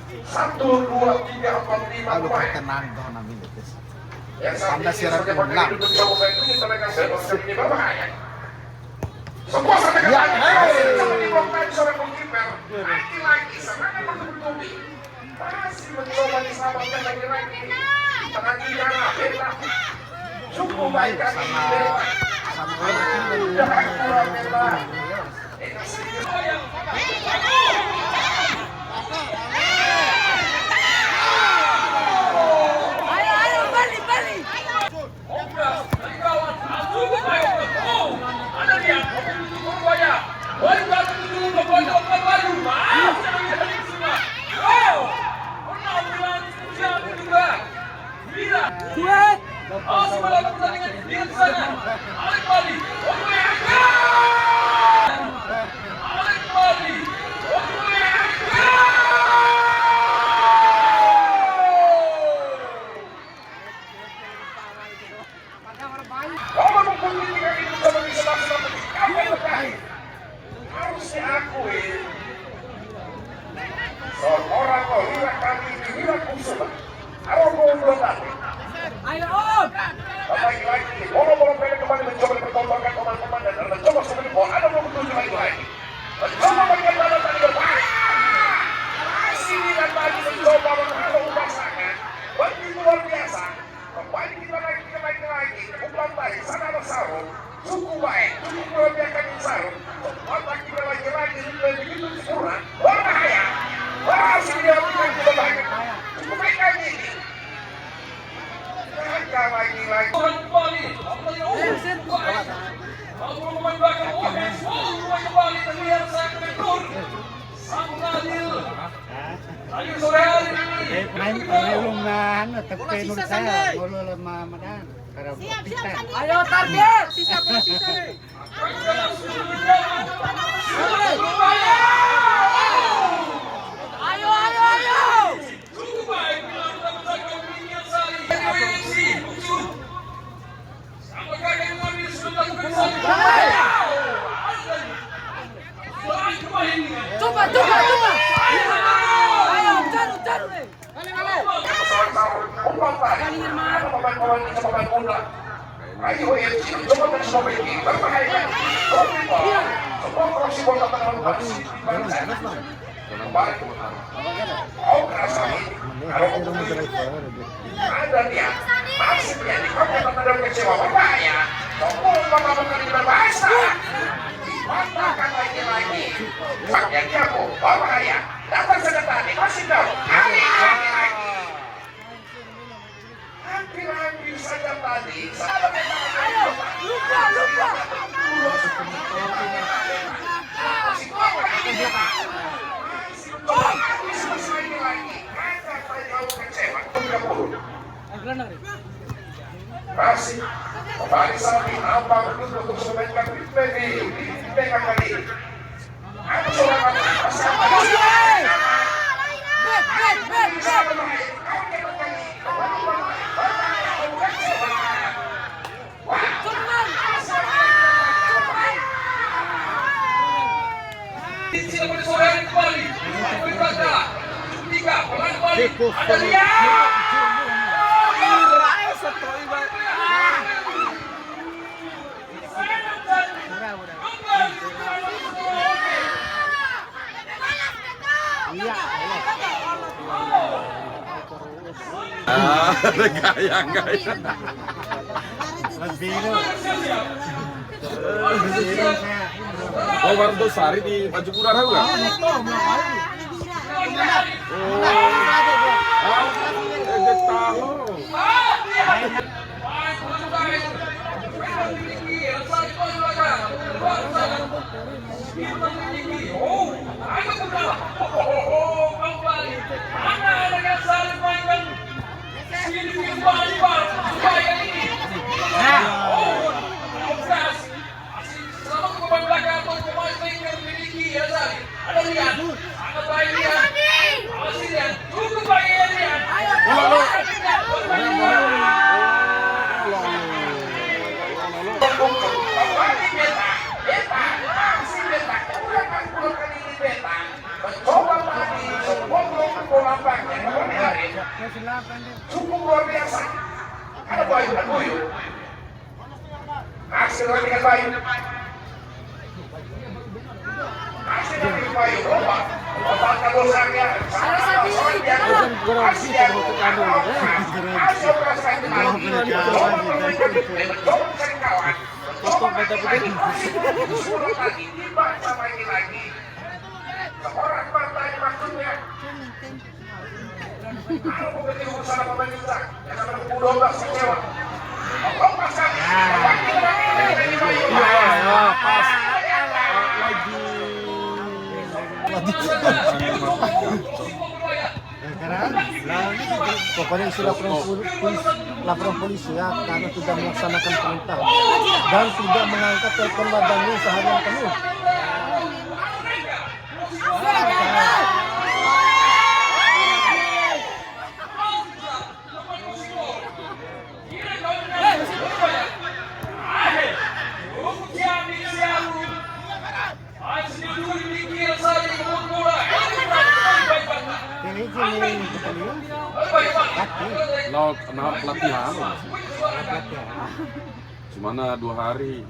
1, 2, 3, 4, 5 Kalau pemain. tenang doon namin ito. Yang saat Anda ini siaran sebagai ulang. pemain untuk coba itu kita mereka ini berbahaya. Semua sampai ke Ya, tadi, sama di blok tadi seorang goalkeeper. Lagi-lagi serangan bertubi-tubi. Masih mencoba diselamatkan lagi-lagi. Tengah Tiara, Bella. Cukup baik kali ini Bella. Sudah kurang Bella. Harusnya akui seorang Wira kali ini Wira Kusuma harus memberontak. Ayo Om! Lagi-lagi bola-bola pendek kembali mencoba dipertontonkan teman-teman dan mencoba seperti bola ada belum tujuh lagi. Mencoba bagian dalam tadi berbahaya. Masih dan lagi mencoba menghalau pasangan. Begitu luar biasa. Kembali kita lagi. Umpan baik, sana ada Sarung. Cukup baik, cukup melebihakan Sarung. Kembali kita lagi begitu sempurna. Berbahaya. Masih dilakukan kita baik. Cukup baik lagi ini. Lagi. Kembali, pemain belakang kembali terlihat sangat menur. Sang Nadil. Tadi sore hari ini. Belum na ano, tagpenul saya, bolo mamadaan. Siap. Ayo target! Sisa. Ayo! Cukup baik bila kita mendapatkan pilihan Sari. Sama kakek mengambil sudah melakukan Sari. Coba! Ayo, cari nih! Kali Irman! Ayo FC, coba dari semua ini berbahaya. Semua proksi bola tangan kembali. Oh kerasa ini. Ada dia. Masih dia di kota tanda kecewa berbahaya. Semua kali berbahasa. Matakan lagi. Paknya dia kok berbahaya. Datang saja tadi masih tahu. Lagi. Hampir saja tadi. Ayo! Lupa! Masih kembali sapi abang untuk memainkan Pegi tengah kali. Aku seorang Silakan sore hari kembali. Berkata, tiga pelan kembali. Ada dia. Gaya. Oh, Wardo Sari di Baju Pura tahu nggak? Dia tahu. Ada lihat, sangat pukul lapangnya, cukup luar biasa. Ada Bayu dan Buyu. Aksi lagi dengan Bayu. Aksi lagi dengan Bayu. Lompat. Letakkan dosanya. Seorang partai maksudnya. Kalau begitu urusan pemerintah, yang akan U12 kecewa. Lepaskan. Pas. Pokoknya isi laporan polisi ya, karena tidak melaksanakan perintah dan tidak mengangkat telepon ladangnya seharian penuh. Lo kenal pelatihan lo? Cuma 2 hari.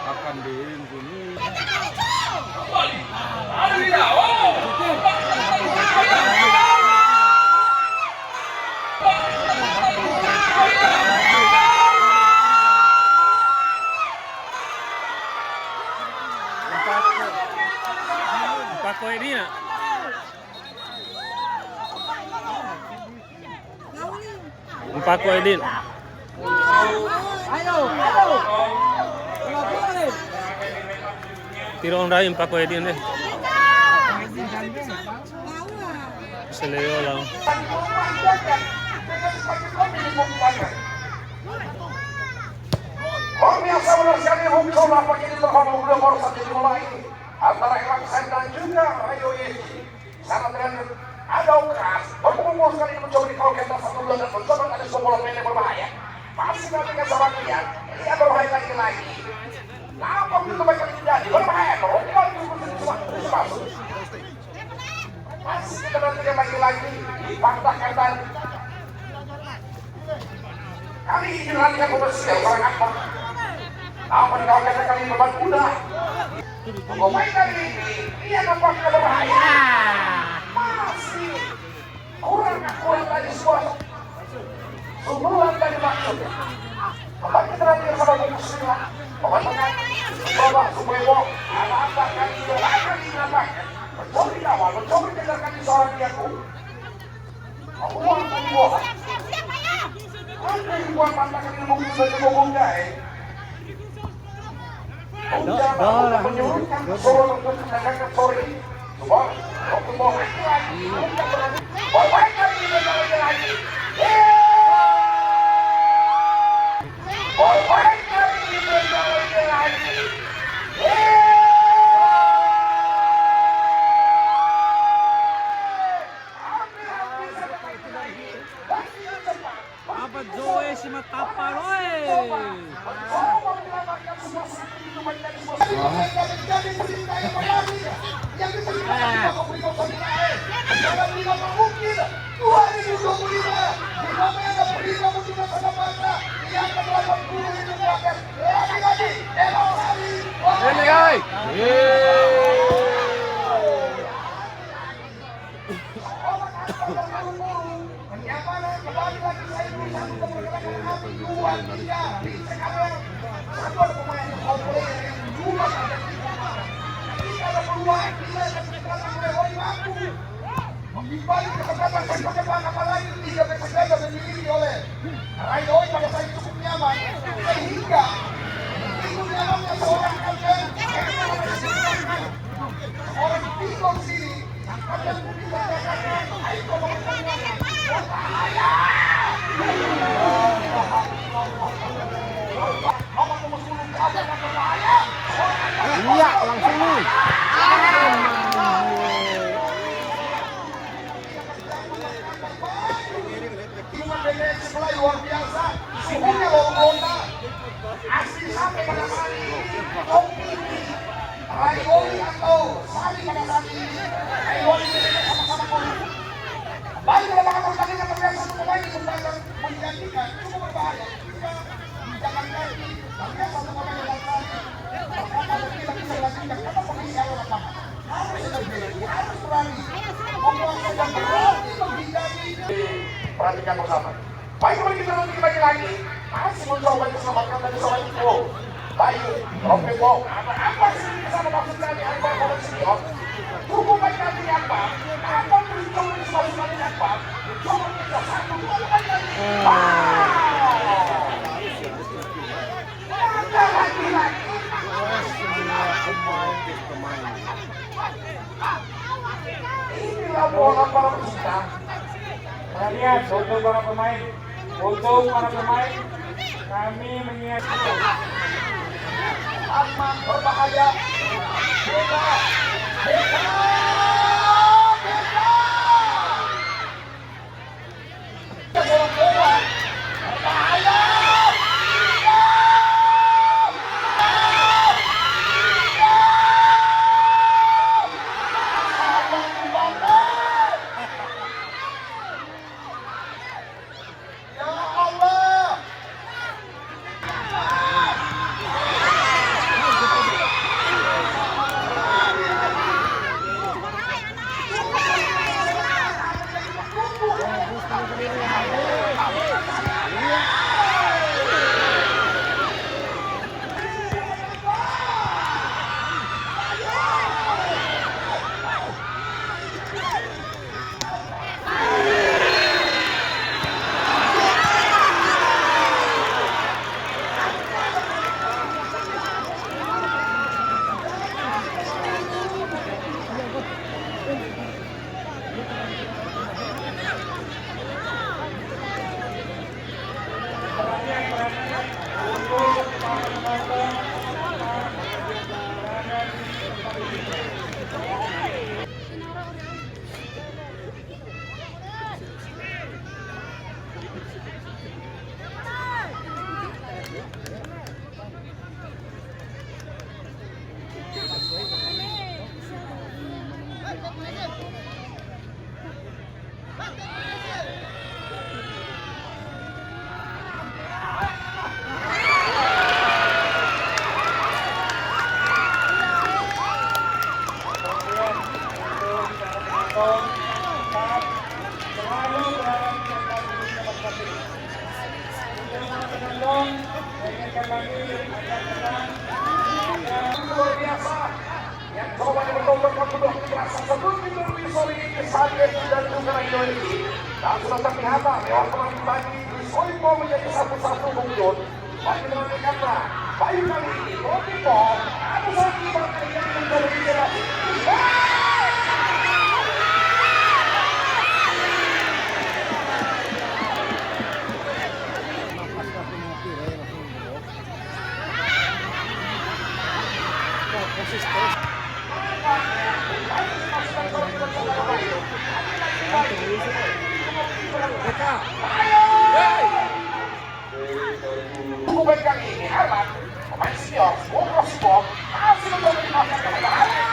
Akan diimpuni. Paco Edina. Paco Edin. Tiro onrain Paco Edin deh. Se le dio la. Pemirsa menyaksikan hukum apa ini terhadap nomor 1 dimulai antara Elaksan dan juga Rayo Yesi. Sangat dengan ada ukas berkumpul sekali mencoba di kroket satu bulan dan mencoba ada sebuah pendek berbahaya. Masih nanti ke seorang lihat dia berbahaya lagi. Apa begitu banyak terjadi berbahaya berobat itu masuk. Masih kita nanti lagi dipatahkan dan kali ini nanti pembersih orang apa? Apa yang kau katakan ini beban kuda? Pemain kali ini dia nampaknya berbahaya. Masih kurang akurat tadi sebuah sumbulan dari maksudnya. Kembali terakhir sama Muslimah. Pemain tengah Bapak Sumewo apa kali ini akan dinampakkan. Mencoba di awal, mencoba didengarkan di seorang diaku. Aku mau membuat. Apa yang buat pantangan ilmu dari Bogondai? Udah menyuruhkan Solo untuk menegakkan sore. Coba, aku mau lagi. Baik lagi lagi. Baik lagi lagi. Apa Joe si Mataparoy? Dibalik kesempatan apalagi tidak bersedia dimiliki oleh Rayo pada saat cukup nyaman sehingga itu nyamannya seorang kapten orang bingung sini kapten bisa katakan ayo Iya, langsung nih. mulai luar biasa. Suhunya luar biasa. Asli sampai pada saat ini. Raigoli atau Sari pada saat ini. Raigoli mereka sama-sama gol. Baik dalam melakukan pertandingan terlihat satu pemain yang menggantikan cukup berbahaya. Jangan kaki, terlihat satu pemain yang lakukan. Pertama tidak bisa dilanjutkan karena pengisi area lapangan. Harus lebih, harus berani. Menguasai dan berani menghindari. Perhatikan bersama. Baik kembali kita lagi. Masih mencoba diselamatkan dari seorang itu. Baik, Rompeng Wong. Apa sih bisa memaksudkan di Akbar Kolom Senior? Cukup baik nanti Akbar. Apa mencoba diselamatkan di Akbar? Coba kita satu, dua kali lagi. Ada lagi. Inilah bola para pecinta. Lihat untuk para pemain, kami menyiapkan Arman berbahaya. Beka. Seorang bola berbahaya. Ya Allah. Luar biasa yang coba dipertontonkan kedua kejelasan sebelum Soli Saleh dan juga Indonesia dan sudah terlihat lewat peran tadi Soipo menjadi satu-satu pengunjung bagi menentukannya baik kali ini Rotipo ada satu bagai yang menjadi generasi Cukup baik kali ini Herman pemain senior Bung Rosibok masih mencoba dimasukkan ke bahaya.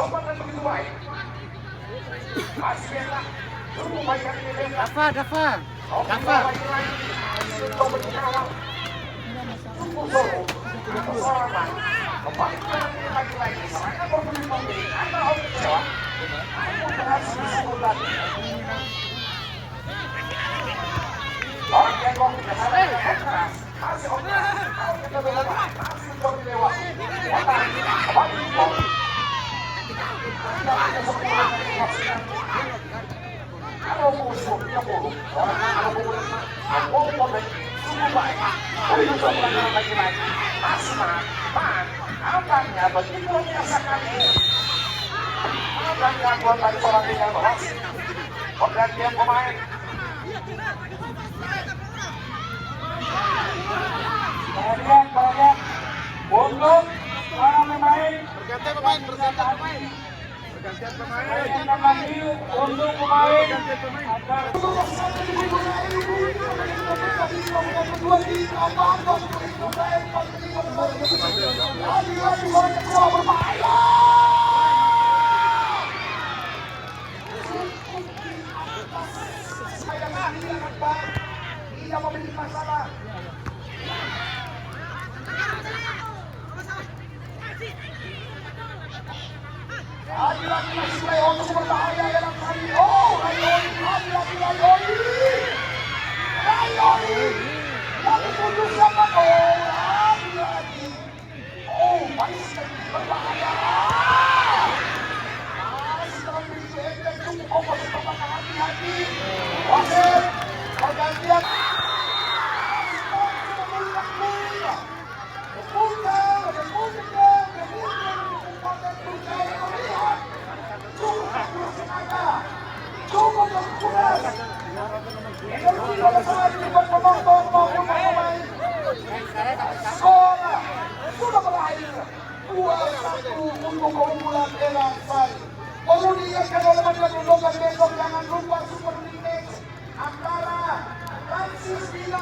Coba kan begitu baik. Masih beta. Tunggu baik kali ini beta. Dafa. Coba dikawal. Tunggu solo. Seorang kembali lagi. Mereka berbunyi membeli. Anda harus kecewa. Aku berhasil disebut lagi. Orang yang kau kesana keras. Masih otak. Kau kita berubah. Masih kau lewat. Otak. Kembali kau. Kalau musuh punya buruk, orang kalau buruk, aku mau sungguh baik. Untuk berangkat lagi-lagi, asma, apanya begitu biasa kami. Apanya buat tadi orang yang lolos. Pergantian pemain. Perhatian. Untuk para pemain. Bergantian pemain. Perhatian lagi untuk pemain. Agar Tidak memiliki masalah. Lagi-lagi masih Leo untuk berbahaya dalam kali. Oh, Rayoni. Lagi-lagi Rayoni. Yang dituju siapa? Oh, lagi-lagi. Oh, masih berbahaya. Masih dalam diri yang cukup kokoh untuk hati-hati. Wasit, pergantian. Sudah berakhir 2-1 untuk keunggulan Elang Sari. Perlu diingatkan oleh Madura besok jangan lupa Super League antara Francis